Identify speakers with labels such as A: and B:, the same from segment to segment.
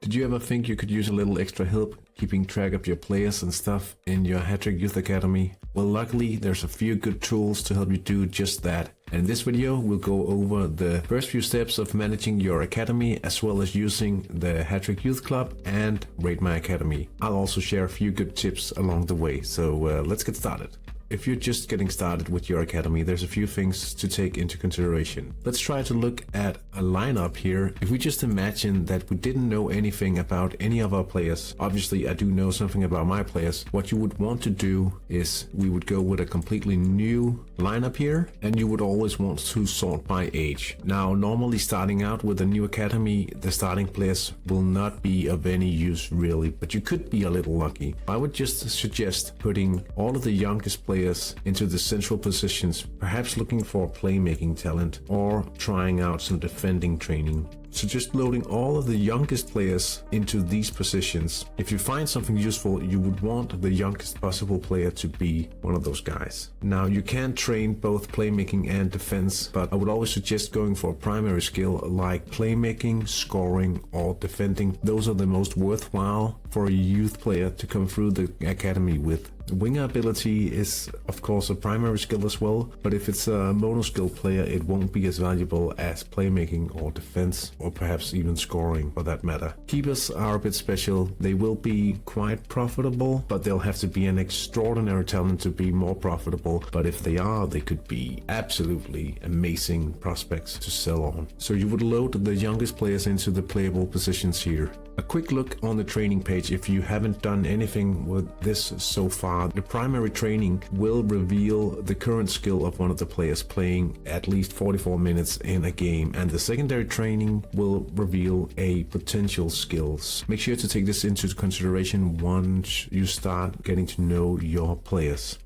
A: Did you ever think you could use a little extra help keeping track of your players and stuff in your Hattrick Youth Academy? Well, luckily there's a few good tools to help you do just that. And in this video we'll go over the first few steps of managing your academy, as well as using the Hattrick Youth Club and Rate My Academy. I'll also share a few good tips along the way, so let's get started. If you're just getting started with your academy, there's a few things to take into consideration. Let's try to look at a lineup here. If we just imagine that we didn't know anything about any of our players, obviously I do know something about my players, what you would want to do is we would go with a completely new lineup here, and you would always want to sort by age. Now, normally starting out with a new academy, the starting players will not be of any use really, but you could be a little lucky. I would just suggest putting all of the youngest players into the central positions, perhaps looking for playmaking talent or trying out some defending training. So just loading all of the youngest players into these positions. If you find something useful, you would want the youngest possible player to be one of those guys. Now, you can train both playmaking and defense, but I would always suggest going for a primary skill like playmaking, scoring, or defending. Those are the most worthwhile for a youth player to come through the academy with. Winger ability is of course a primary skill as well, but if it's a mono skill player, it won't be as valuable as playmaking or defense, or perhaps even scoring for that matter. Keepers are a bit special. They will be quite profitable, but they'll have to be an extraordinary talent to be more profitable. But if they are, they could be absolutely amazing prospects to sell on. So you would load the youngest players into the playable positions here. A quick look on the training page if you haven't done anything with this so far. The primary training will reveal the current skill of one of the players playing at least 44 minutes in a game, and the secondary training will reveal a potential skills. Make sure to take this into consideration once you start getting to know your players.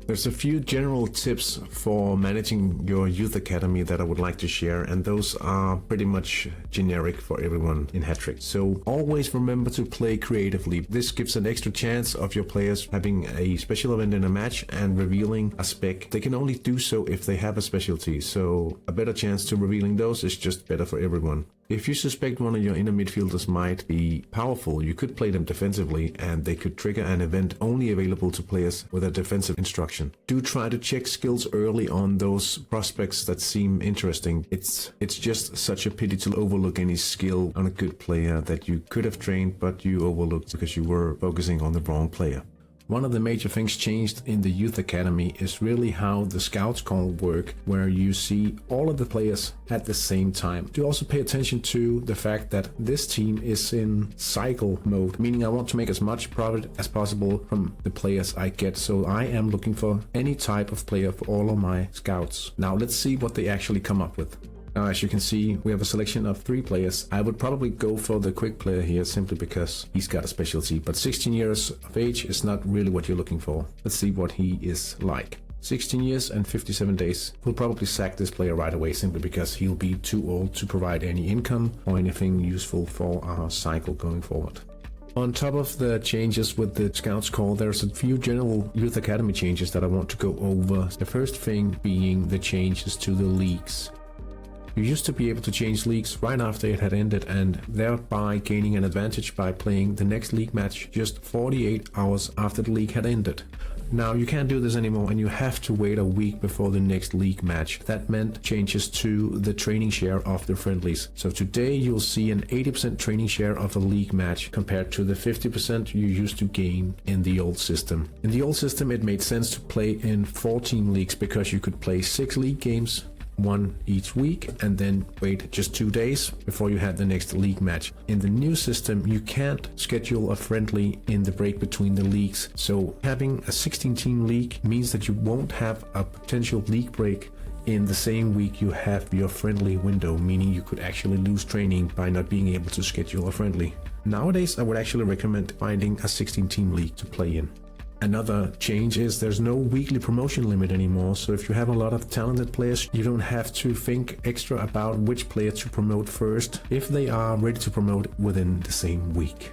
A: There's a few general tips for managing your youth academy that I would like to share, and those are pretty much generic for everyone in Hattrick. So always remember to play creatively. This gives an extra chance of your players having a special event in a match and revealing a spec. They can only do so if they have a specialty, so a better chance to revealing those is just better for everyone. If you suspect one of your inner midfielders might be powerful, you could play them defensively and they could trigger an event only available to players with a defensive instruction. Do try to check skills early on those prospects that seem interesting. It's just such a pity to overlook any skill on a good player that you could have trained but you overlooked because you were focusing on the wrong player. One of the major things changed in the Youth Academy is really how the scouts call work, where you see all of the players at the same time. Do also pay attention to the fact that this team is in cycle mode, meaning I want to make as much profit as possible from the players I get. So I am looking for any type of player for all of my scouts. Now let's see what they actually come up with. Now, as you can see, we have a selection of 3 players. I would probably go for the quick player here simply because he's got a specialty, but 16 years of age is not really what you're looking for. Let's see what he is like. 16 years and 57 days. We'll probably sack this player right away simply because he'll be too old to provide any income or anything useful for our cycle going forward. On top of the changes with the Scouts Call, there's a few general Youth Academy changes that I want to go over. The first thing being the changes to the leagues. You used to be able to change leagues right after it had ended and thereby gaining an advantage by playing the next league match just 48 hours after the league had ended. Now you can't do this anymore and you have to wait a week before the next league match. That meant changes to the training share of the friendlies. So today you'll see an 80% training share of a league match compared to the 50% you used to gain in the old system. In the old system it made sense to play in 14 leagues because you could play 6 league games, 1 each week, and then wait just 2 days before you had the next league match. In the new system, you can't schedule a friendly in the break between the leagues. So having a 16-team league means that you won't have a potential league break in the same week you have your friendly window, meaning you could actually lose training by not being able to schedule a friendly. Nowadays, I would actually recommend finding a 16-team league to play in. Another change is there's no weekly promotion limit anymore, so if you have a lot of talented players, you don't have to think extra about which player to promote first if they are ready to promote within the same week.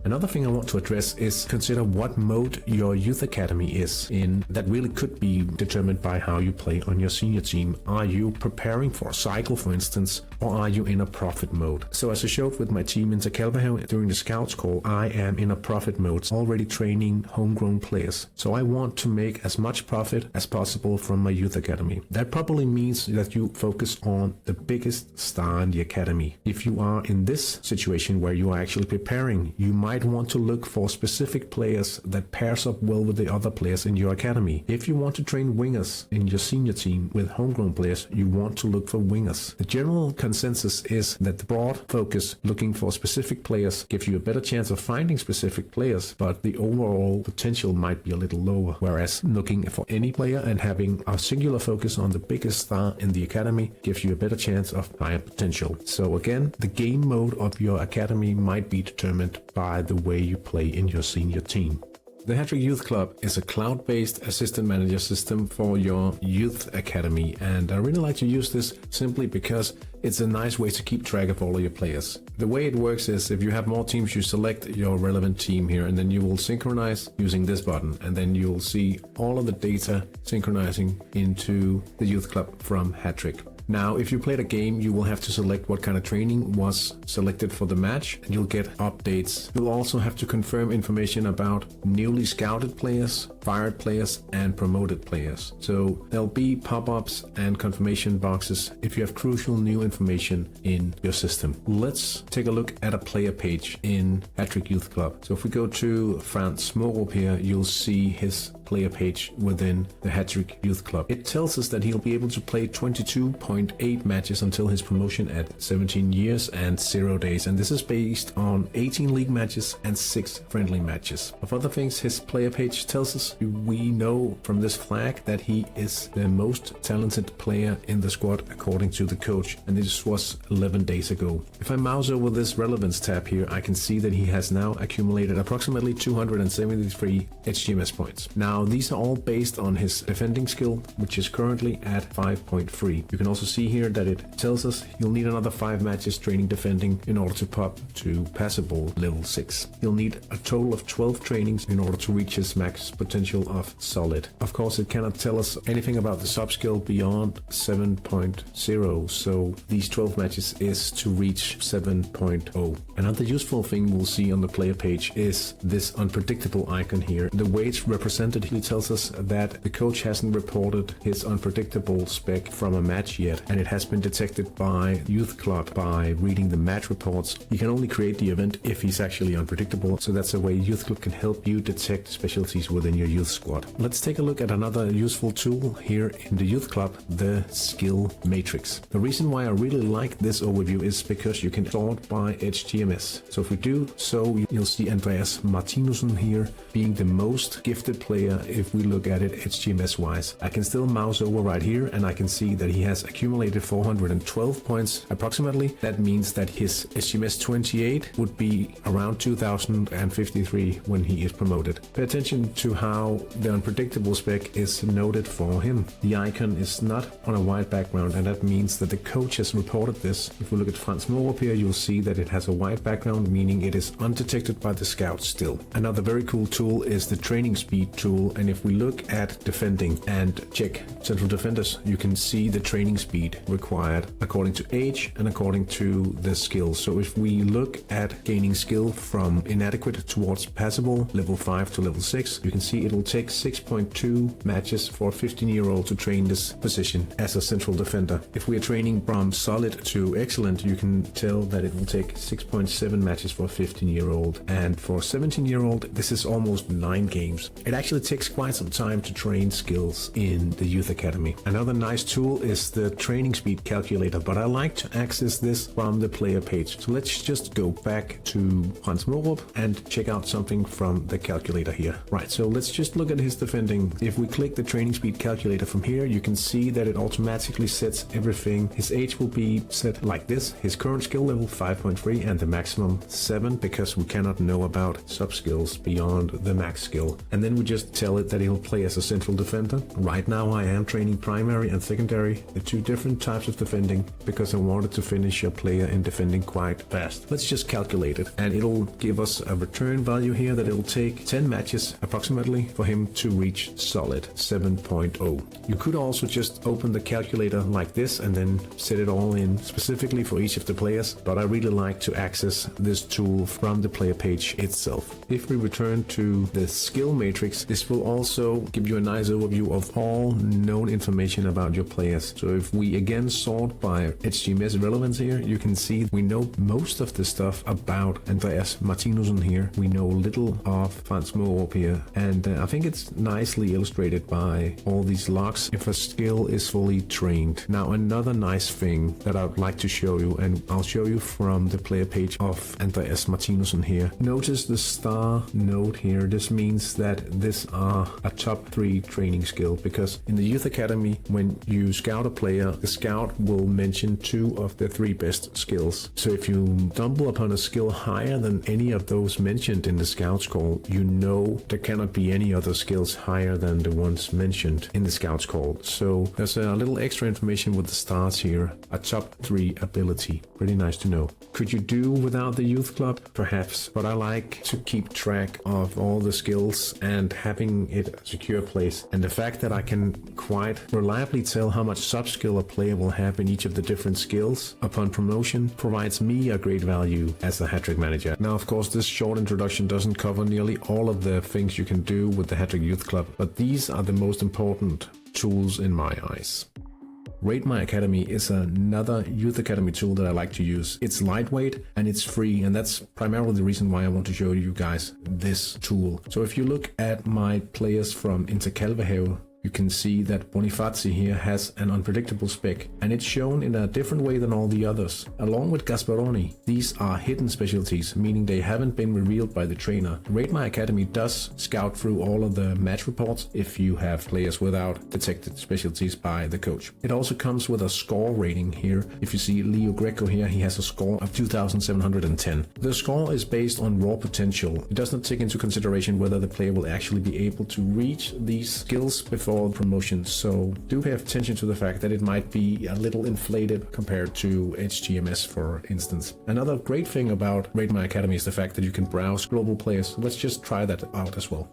A: Another thing I want to address is consider what mode your youth academy is in. That really could be determined by how you play on your senior team. Are you preparing for a cycle, for instance, or are you in a profit mode? So as I showed with my team in Takalvahav during the scouts call, I am in a profit mode, already training homegrown players. So I want to make as much profit as possible from my youth academy. That probably means that you focus on the biggest star in the academy. If you are in this situation where you are actually preparing, you might want to look for specific players that pairs up well with the other players in your academy. If you want to train wingers in your senior team with homegrown players, you want to look for wingers. The general consensus is that the broad focus looking for specific players gives you a better chance of finding specific players, but the overall potential might be a little lower. Whereas looking for any player and having a singular focus on the biggest star in the academy gives you a better chance of higher potential. So again, the game mode of your academy might be determined by the way you play in your senior team. The Hattrick Youth Club is a cloud-based assistant manager system for your youth academy, and I really like to use this simply because it's a nice way to keep track of all of your players. The way it works is if you have more teams, you select your relevant team here, and then you will synchronize using this button, and then you'll see all of the data synchronizing into the youth club from Hattrick. Now, if you played a game, you will have to select what kind of training was selected for the match, and you'll get updates. You'll also have to confirm information about newly scouted players, fired players, and promoted players. So there'll be pop-ups and confirmation boxes if you have crucial new information in your system. Let's take a look at a player page in Hattrick Youth Club. So if we go to Frans Smorup here, you'll see his player page within the Hattrick Youth Club. It tells us that he'll be able to play 22.8 matches until his promotion at 17 years and 0 days, and this is based on 18 league matches and 6 friendly matches. Of other things, his player page tells us we know from this flag that he is the most talented player in the squad according to the coach, and this was 11 days ago. If I mouse over this relevance tab here, I can see that he has now accumulated approximately 273 HTMS points. Now, these are all based on his defending skill, which is currently at 5.3. You can also see here that it tells us he'll need another 5 matches training defending in order to pop to passable level 6. He'll need a total of 12 trainings in order to reach his max potential of solid. Of course, it cannot tell us anything about the sub skill beyond 7.0, so these 12 matches is to reach 7.0. Another useful thing we'll see on the player page is this unpredictable icon here. The way it's represented here tells us that the coach hasn't reported his unpredictable spec from a match yet, and it has been detected by Youth Club by reading the match reports. You can only create the event if he's actually unpredictable, so that's a way Youth Club can help you detect specialties within your youth squad. Let's take a look at another useful tool here in the Youth Club, the skill matrix. The reason why I really like this overview is because you can sort by HTMS. So if we do so, you'll see Andreas Martinussen here being the most gifted player if we look at it HTMS wise. I can still mouse over right here and I can see that he has accumulated 412 points approximately. That means that his HTMS 28 would be around 2053 when he is promoted. Pay attention to how the unpredictable spec is noted for him. The icon is not on a white background, and that means that the coach has reported this. If we look at Frans Smorup here, you'll see that it has a white background, meaning it is undetected by the scouts still. Another very cool tool is the training speed tool, and if we look at defending and check central defenders, you can see the training speed required according to age and according to the skill. So if we look at gaining skill from inadequate towards passable, level 5 to level 6, you can see it will take 6.2 matches for a 15-year-old to train this position as a central defender. If we are training from solid to excellent, you can tell that it will take 6.7 matches for a 15-year-old, and for a 17-year-old this is almost 9 games. It actually takes quite some time to train skills in the youth academy. Another nice tool is the training speed calculator, but I like to access this from the player page. So let's just go back to Frans Smorup and check out something from the calculator here. Right, so let's just look at his defending. If we click the training speed calculator from here, you can see that it automatically sets everything. His age will be set like this, his current skill level 5.3 and the maximum 7, because we cannot know about sub skills beyond the max skill. And then we just tell tell it that he'll play as a central defender. Right now I am training primary and secondary, the two different types of defending, because I wanted to finish a player in defending quite fast. Let's just calculate it, and it'll give us a return value here that it'll take 10 matches approximately for him to reach solid 7.0. You could also just open the calculator like this and then set it all in specifically for each of the players, but I really like to access this tool from the player page itself. If we return to the skill matrix, this will also give you a nice overview of all known information about your players. So if we again sort by HTMS relevance here, you can see we know most of the stuff about Andreas Martinusson here. We know little of Frans Mårup here, and I think it's nicely illustrated by all these logs if a skill is fully trained. Now another nice thing that I'd like to show you, and I'll show you from the player page of Andreas Martinusson here. Notice the star note here. This means that this are a top 3 training skill, because in the youth academy, when you scout a player, the scout will mention 2 of the 3 best skills. So if you stumble upon a skill higher than any of those mentioned in the scout score, you know there cannot be any other skills higher than the ones mentioned in the scout score. So there's a little extra information with the stars here. A top 3 ability. Pretty nice to know. Could you do without the youth club? Perhaps, but I like to keep track of all the skills and having it a secure place. And the fact that I can quite reliably tell how much sub-skill a player will have in each of the different skills upon promotion provides me a great value as a Hattrick manager. Now, of course, this short introduction doesn't cover nearly all of the things you can do with the Hattrick Youth Club, but these are the most important tools in my eyes. Rate My Academy is another youth academy tool that I like to use. It's lightweight and it's free, and that's primarily the reason why I want to show you guys this tool. So if you look at my players from Interkalvehave, you can see that Bonifazi here has an unpredictable spec, and it's shown in a different way than all the others. Along with Gasparoni, these are hidden specialties, meaning they haven't been revealed by the trainer. Rate My Academy does scout through all of the match reports if you have players without detected specialties by the coach. It also comes with a score rating here. If you see Leo Greco here, he has a score of 2,710. The score is based on raw potential. It does not take into consideration whether the player will actually be able to reach these skills before promotion, so do pay attention to the fact that it might be a little inflated compared to HTMS, for instance. Another great thing about Rate My Academy is the fact that you can browse global players. Let's just try that out as well.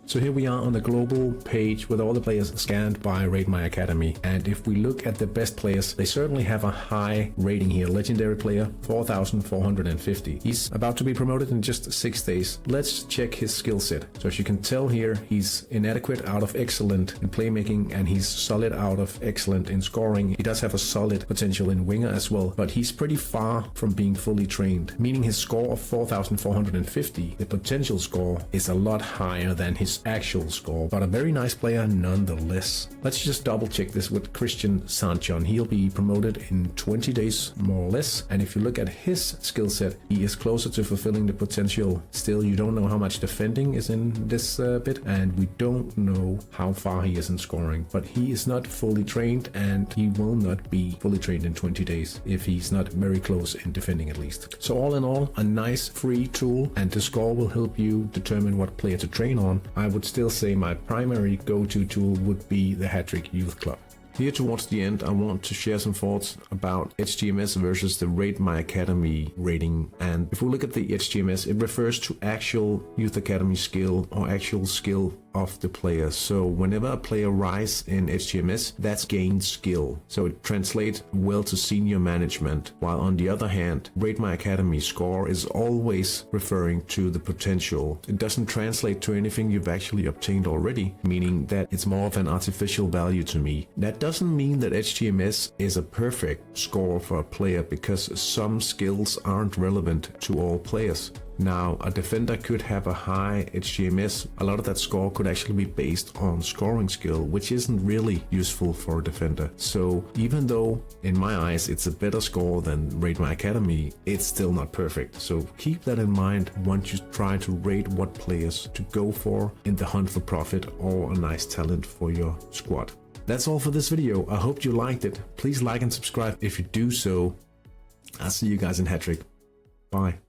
A: So here we are on the global page with all the players scanned by Rate My Academy, and if we look at the best players, they certainly have a high rating here. Legendary player 4,450. He's about to be promoted in just 6 days. Let's check his skill set. So as you can tell here, he's inadequate out of excellent in playmaking, and he's solid out of excellent in scoring. He does have a solid potential in winger as well, but he's pretty far from being fully trained, meaning his score of 4,450, the potential score, is a lot higher than his actual score, but a very nice player nonetheless. Let's just double check this with Christian Sanchon. He'll be promoted in 20 days more or less, and if you look at his skill set, he is closer to fulfilling the potential. Still, you don't know how much defending is in this bit, and we don't know how far he is in scoring, but he is not fully trained, and he will not be fully trained in 20 days if he's not very close in defending at least. So all in all, a nice free tool, and the score will help you determine what player to train on. I would still say my primary go-to tool would be the Hattrick Youth Club. Here towards the end, I want to share some thoughts about HTMS versus the Rate My Academy rating. And if we look at the HTMS, it refers to actual Youth Academy skill or actual skill of the player. So whenever a player rises in HTMS, that's gained skill. So it translates well to senior management. While on the other hand, Rate My Academy score is always referring to the potential. It doesn't translate to anything you've actually obtained already, meaning that it's more of an artificial value to me. That doesn't mean that HTMS is a perfect score for a player, because some skills aren't relevant to all players. Now, a defender could have a high HTMS. A lot of that score could actually be based on scoring skill, which isn't really useful for a defender. So even though, in my eyes, it's a better score than Rate My Academy, it's still not perfect. So keep that in mind once you try to rate what players to go for in the hunt for profit or a nice talent for your squad. That's all for this video. I hope you liked it. Please like and subscribe if you do so. I'll see you guys in Hattrick. Bye.